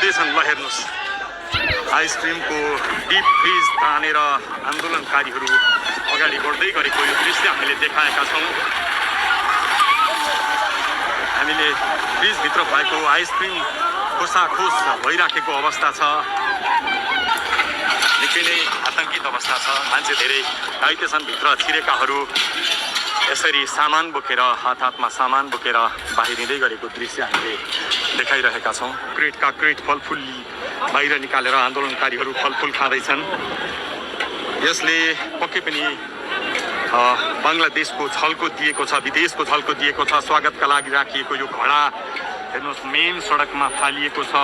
छिर्दैछन्। ल हेर्नुहोस्, आइसक्रिमको deep fridge तानेर आन्दोलनकारीहरू अगाडि बढ्दै गरेको यो दृश्य हामीले देखाएका छौँ। हामीले फ्रिजभित्र भएको आइसक्रिम खोसाखोस भइराखेको अवस्था छ। निकै नै आतंकित अवस्था छ। मान्छे धेरै घाइते छन्। भित्र छिरेकाहरू यसरी सामान बोकेर हातमा सामान बोकेर बाहिरिँदै गरेको दृश्य हामीले देखाइरहेका छौँ। क्रेटका क्रेट फलफुल बाहिर निकालेर आन्दोलनकारीहरू फलफुल खाँदैछन्। यसले पक्कै पनि बङ्गलादेशको झल्को दिएको छ, विदेशको झल्को दिएको छ। स्वागतका लागि राखिएको यो घडा हेर्नुहोस्, मेन सडकमा फालिएको छ।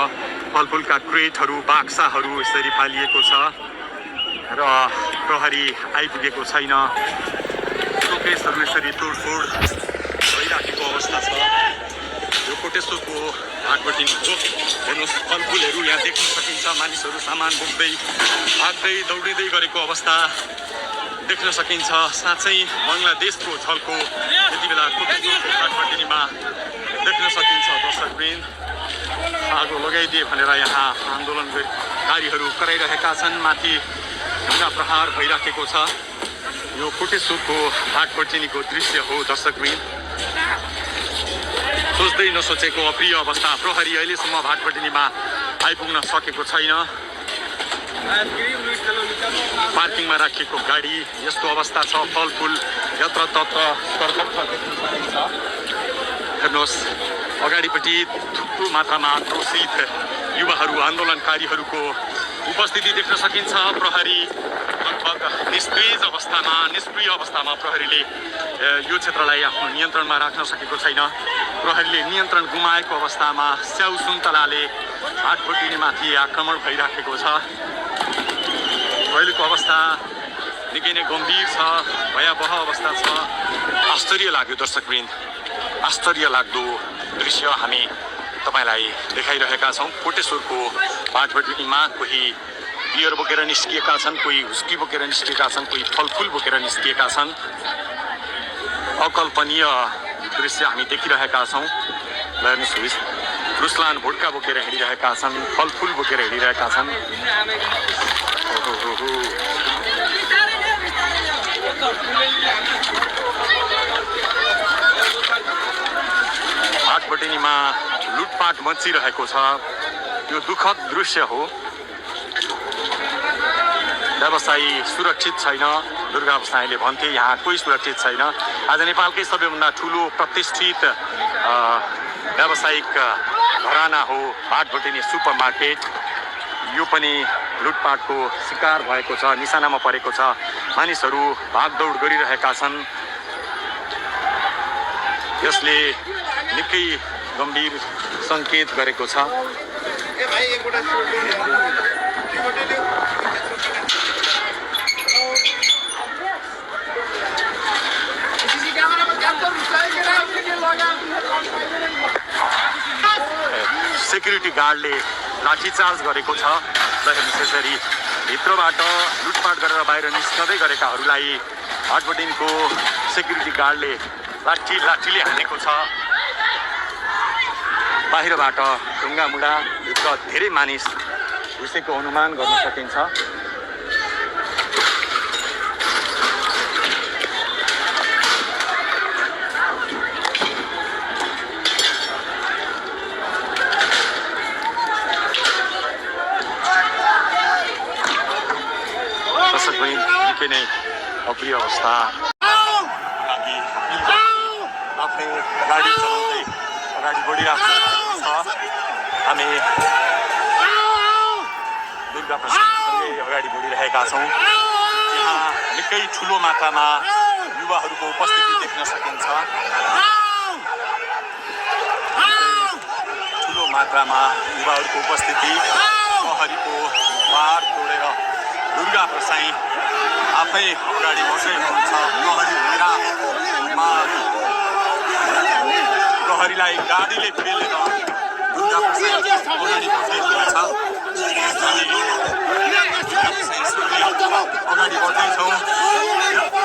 फलफुलका क्रेटहरू बाक्साहरू यसरी फालिएको छ र प्रहरी आइपुगेको छैन। शोकेसहरू यसरी तोडफोड भइराखेको अवस्था छ। यो कोटेश्वरको हाटपट्टि हो। हेर्नुहोस्, फलफुलहरू यहाँ देख्न सकिन्छ। मानिसहरू सामान बोक्दै भाग्दै दौडिँदै गरेको अवस्था देख्न सकिन्छ। साँच्चै बङ्गलादेशको झल्को यति बेला कोटेश्वरको हाटपट्टिमा देख्न सकिन्छ। दर्शकवृन्द, आगो लगाइदिए भनेर यहाँ आन्दोलनकारीहरू कराइरहेका छन्। माथि ढुङ्गा प्रहार भइराखेको छ। यो कोटेश्वरको हाटपट्टिको दृश्य हो। दर्शकवृन्द, सोच्दै नसोचेको अप्रिय अवस्था। प्रहरी अहिलेसम्म भाटपट्टिमा आइपुग्न सकेको छैन। पार्किङमा राखिएको गाडी यस्तो अवस्था छ। फलफुल यत्रतत्र सर्वत्र देख्न सकिन्छ। हेर्नुहोस्, अगाडिपट्टि थुप्रो मात्रामा आक्रोशित युवाहरू आन्दोलनकारीहरूको उपस्थिति देख्न सकिन्छ। प्रहरी लगभग निष्क्रिय अवस्थामा प्रहरीले यो क्षेत्रलाई आफ्नो नियन्त्रणमा राख्न सकेको छैन। प्रहरीले नियन्त्रण गुमाएको अवस्थामा स्याउ सुन्तलाले हाटपट्टिमाथि आक्रमण भइराखेको छ। अहिलेको अवस्था निकै नै गम्भीर छ, भयावह अवस्था छ। आश्चर्य लाग्यो दर्शकवृन्द, आश्चर्य लाग्दो दृश्य हामी तपाईँलाई देखाइरहेका छौँ। कोटेश्वरको हाटपट्टिमा कोही बियर बोकेर निस्किएका छन्, कोही हुस्की बोकेर निस्किएका छन्, कोही फलफुल बोकेर निस्किएका छन्। अकल्पनीय दृश्य हामी देखिरहेका छौँ। हेर्नुहोस्, रुसलान भोटका बोकेर हिँडिरहेका छन्, फलफुल बोकेर हिँडिरहेका छन्। हाटपट्टिमा लुटपाट मचिरहेको छ। यो दुःखद दृश्य हो। व्यवसायी सुरक्षित छैन। दुर्गा बस्नेतले भन्थे यहाँ कोही सुरक्षित छैन। आज नेपालकै सबैभन्दा ठुलो प्रतिष्ठित व्यावसायिक घराना हो हाटपट्टि सुपर मार्केट। यो पनि लुटपाटको शिकार भएको छ, निशानामा परेको छ। मानिसहरू भागदौड गरिरहेका छन्। यसले निकै गम्भीर सङ्केत गरेको छ। सेक्युरिटी गार्डले लाठीचार्ज गरेको छ। र हेर्नुहोस्, यसरी भित्रबाट लुटपाट गरेर बाहिर निस्कँदै गरेकाहरूलाई हाटपट्टिको सेक्युरिटी गार्डले लाठीले हानेको छ। बाहिरबाट ढुङ्गामुढा भित्र धेरै मानिस घुसेको अनुमान गर्न सकिन्छ। निकै नै अप्रिय अवस्था। आफ्नै गाडी चलाउँदै अगाडि बढिरहेको छ। हामी दुर्गा प्रसादसँगै अगाडि बढिरहेका छौँ। यहाँ निकै ठुलो मात्रामा युवाहरूको उपस्थिति देख्न सकिन्छ। ठुलो मात्रामा युवाहरूको उपस्थिति। प्रहरीको बार तोडेर दुर्गा प्रसाई आफै अगाडि बढ्दै हुनुहुन्छ। प्रहरीलाई गाडीले पेलेर दुर्गा प्रसाई अगाडि बढ्दै हुनुहुन्छ। अगाडि बढ्दैछौँ।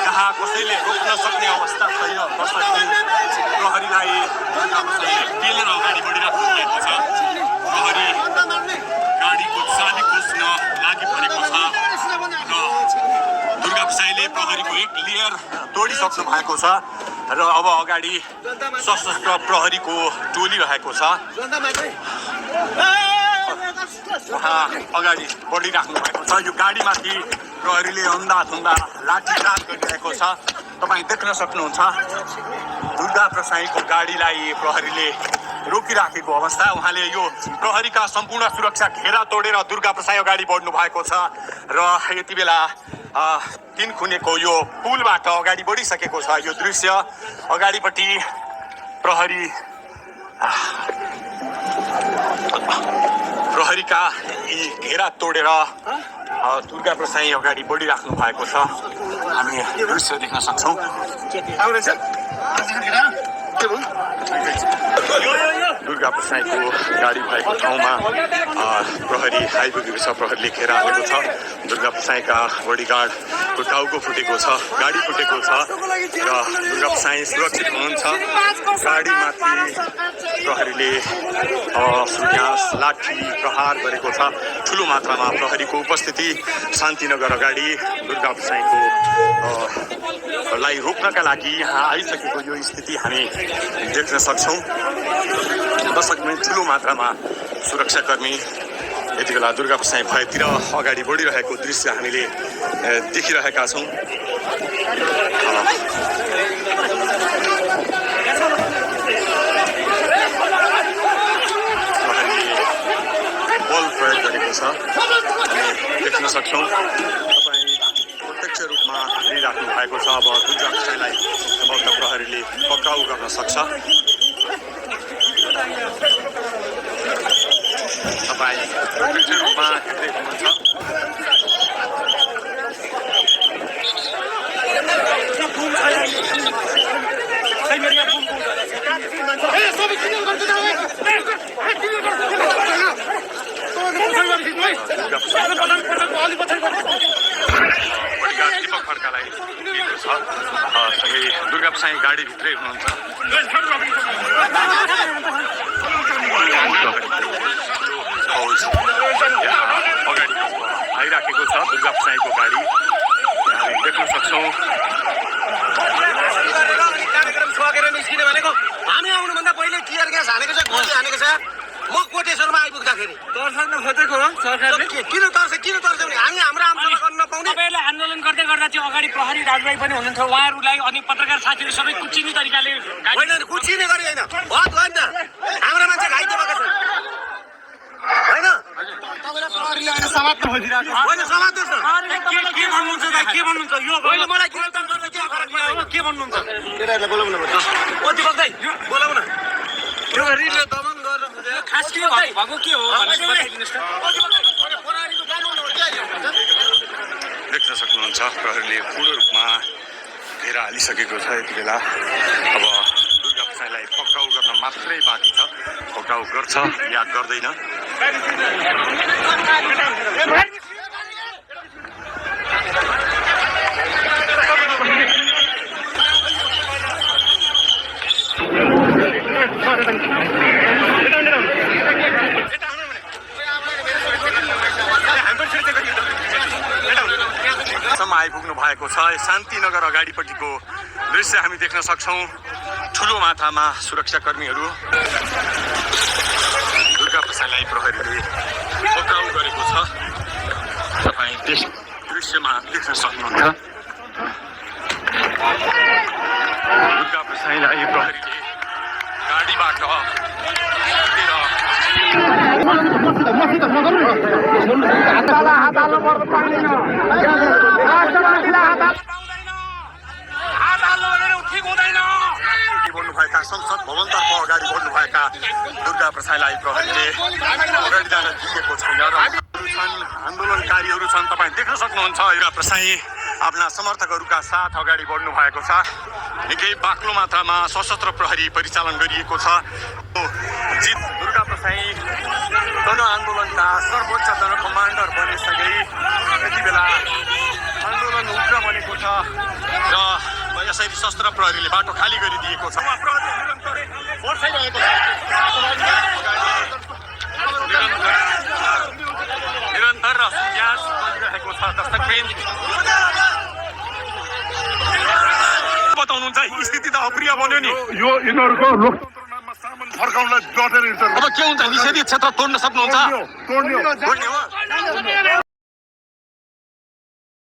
कहाँ कसैले रोक्न सक्ने अवस्था छैन। प्रहरीलाई दुर्गा प्रसाईले पेलेर अगाडि बढिरहेको छ। प्रहरी कतार तोडिसक्नु भएको छ र अब अगाडि सशस्त्र प्रहरीको टोली रहेको छ। उहाँ अगाडि बढिराख्नु भएको छ। यो गाडीमाथि प्रहरीले अन्धाधुन्दा लाठीचार्ज गरिरहेको छ। तपाईँ देख्न सक्नुहुन्छ दुर्गा प्रसाईको गाडीलाई प्रहरीले रोकिराखेको अवस्था। उहाँले यो प्रहरीका सम्पूर्ण सुरक्षा घेरा तोडेर दुर्गा प्रसाई अगाडि बढ्नु भएको छ र यति बेला तीनखुनेको यो पुलबाट अगाडि बढिसकेको छ। यो दृश्य अगाडिपट्टि प्रहरीका यी घेरा तोडेर दुर्गा प्रसाई अगाडि बढिराख्नु भएको छ। हामी दृश्य देख्न सक्छौँ। दुर्गा प्रसाईको गाडी भएको ठाउँमा प्रहरी आइपुगेको छ। प्रहरीले घेरा हालेको छ। दुर्गा प्रसाईका बडीगार्डको टाउको फुटेको छ, गाडी फुटेको छ र दुर्गा प्रसाई सुरक्षित हुनुहुन्छ। गाडीमाथि प्रहरीले सुन्यास लाठी प्रहार गरेको छ। ठुलो मात्रामा प्रहरीको उपस्थिति शान्तिनगर अगाडि दुर्गा प्रसाईको लाई रोक्नका लागि यहाँ आइसकेको यो स्थिति हामी देख्न सक्छौँ। दर्शकमै ठुलो मात्रामा सुरक्षाकर्मी यति बेला दुर्गा प्रसाई भएतिर अगाडि बढिरहेको दृश्य हामीले देखिरहेका छौँ। बल प्रयोग गरेको छ देख्न सक्छौँ। तपाईँ प्रत्यक्ष रूपमा हेरिराख्नु भएको छ। अब दुर्गा प्रसाईलाई सम्भवतः प्रहरीले पक्राउ गर्न सक्छ। तपाईँ प्रत्यक्ष रूपमा हेर्दै हुनुहुन्छ। दीपक खड्कालाई दिएको छ। सँगै दुर्गा प्रसाई गाडीभित्रै हुनुहुन्छ। अगाडि आइराखेको छ दुर्गा प्रसाईको गाडी हामी देख्न सक्छौँ। निस्किने भनेको हामी आउनुभन्दा पहिले टियर ग्यास हानेको छ, गोली हानेको छ। म कोटेश्वरमा आइपुग्दाखेरि तर्साउन खोजेको हो सरकारले। किन तर्छ भने हामी हाम्रो आन्दोलन गर्न नपाउने। तपाईँहरूले आन्दोलन गर्दै गर्दा चाहिँ अगाडि प्रहरी दाजुभाइ पनि हुनुहुन्थ्यो। उहाँहरूलाई अनि पत्रकार साथीहरू सबै कुचिने तरिकाले होइन, कुचिने गरी होइन, हद होइन। हाम्रो मान्छे घाइते भएको छ होइन। समात्नु खोजिरहेको होइन, समात्नुहोस् न। के भन्नुहुन्छ दाइ, के भन्नुहुन्छ? यो होइन, मलाई गिरफ्तार गर्न के फरक पर्छ? के भन्नुहुन्छ? केटाहरूलाई बोलाउनु पर्छ। ओ दीपक दाइ बोलाउन। यो रिले दमन गरेर खास के भएको के हो बताइदिनुहोस् न। देख्न सक्नुहुन्छ प्रहरीले पूर्ण रूपमा घेरा हालिसकेको छ। यति बेला अब दुर्गा प्रसाईलाई पक्राउ गर्न मात्रै बाँकी छ। पक्राउ गर्छ या गर्दैन। आइपुग्नु भएको छ। शान्तिनगर अगाडिपट्टिको दृश्य हामी देख्न सक्छौँ। ठुलो मात्रामा सुरक्षाकर्मीहरू दुर्गा प्रसाईलाई प्रहरीले पक्राउ गरेको छ। तपाईँ त्यस दृश्यमा देख्न सक्नुहुन्छ। दुर्गा प्रसाईलाई प्रहरीले गाडीबाट बढ्नुभएका संसद भवनतर्फ अगाडि बढ्नुभएका दुर्गा प्रसाईलाई प्रहरीले अगाडि जान दिएको छैन र आन्दोलनकारीहरू छन्। तपाईँ देख्न सक्नुहुन्छ दुर्गा प्रसाई आफ्ना समर्थकहरूका साथ अगाडि बढ्नु भएको छ। निकै बाक्लो मात्रामा सशस्त्र प्रहरी परिचालन गरिएको छ। दुर्गा प्रसाई जनआन्दोलनका सर्वोच्च जनकमान्डर बनिसके यति बेला आन्दोलन उग्र बनेको छ र यसरी सशस्त्र प्रहरीले बाटो खाली गरिदिएको छ। निरन्तर र सुन्यास बनिरहेको छ। दर्शकवृन्द बताउनुहुन्छ? स्थिति त अप्रिय बन्यो नि। यो यिनीहरूको लोकतन्त्र नाममा सामान फर्काउनलाई डटेर हिँड्छ। अब के हुन्छ? निषेधित क्षेत्र तोड्न सक्नुहुन्छ? तोड्ने हो। तोड्ने हो?